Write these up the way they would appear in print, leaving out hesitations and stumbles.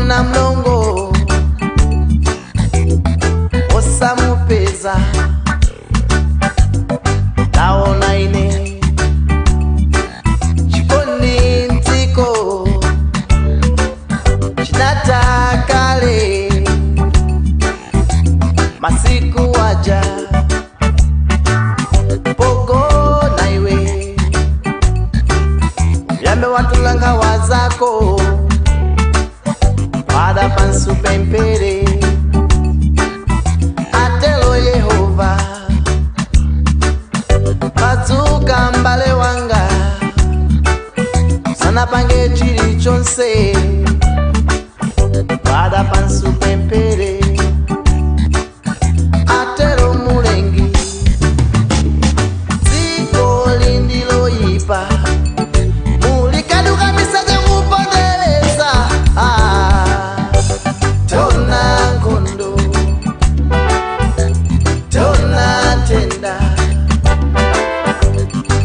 Taona mlongo osamupeza, taona ine chikondi ntiko chinatakale masiku waja pogo na iwe yambe watulanga wazako pada pansu pempere atelo Yehova pazuka mbale wanga sana pange chiri chonse pada pansu pempere atelo mulengi ziko lindilo ipa mulikaduka misaje mupondereza tona ngondo tona tenda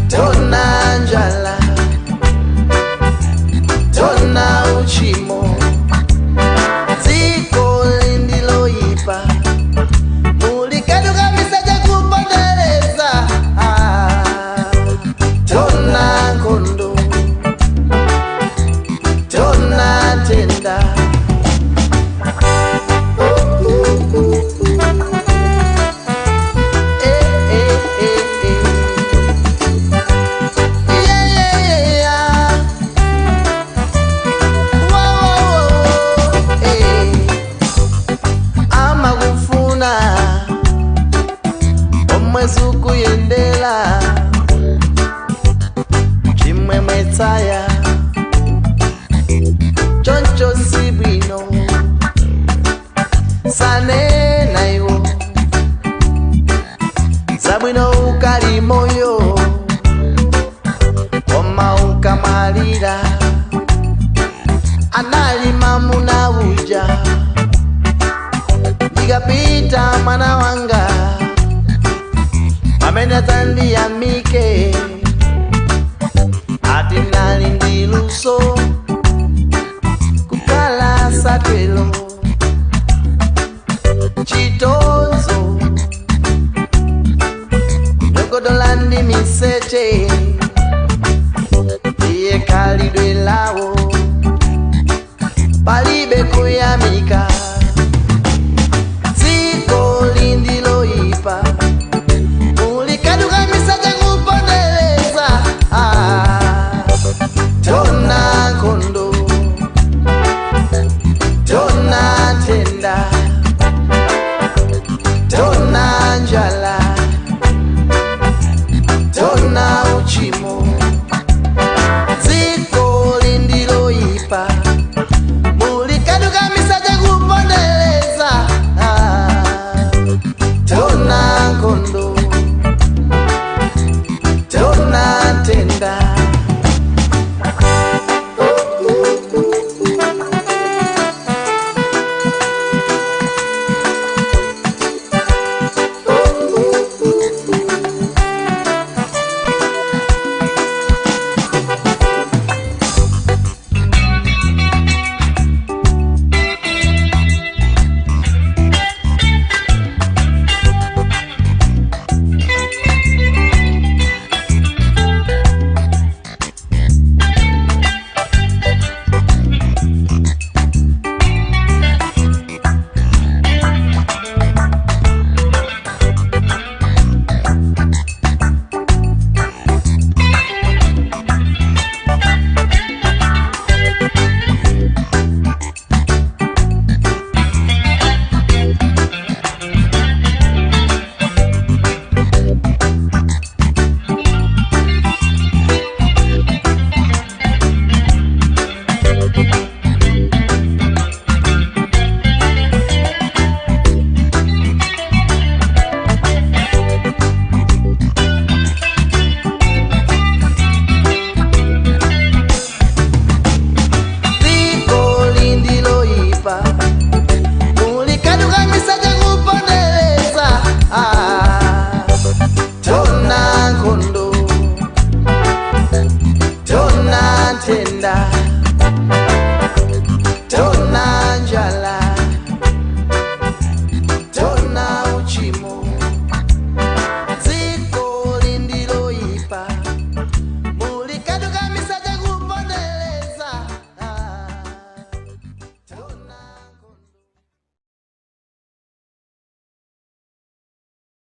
tona njala tona uchimo ziko lindilo ipa mulikaduka misaje kupondereza tona ngondo tona tenda omwezuku yendela chimwemwe tsaya choncho sibwino sane naiwo zabwino ukali moyo koma ukamalira analima muna uja ndikapita mwana wanga amene tandiyamike ati nali ndi luso kukala satelo chitonzo yogodola ndi miseche iye khalidwe lawo palibe kuyamika dziko lindilo ipa mulikaduka misaje kupondereza tona ngondo tona tenda tona njala tona uchimo ziko lindilo ipa mulikaduka misaje kupondereza tona ngondo tona tenda tenda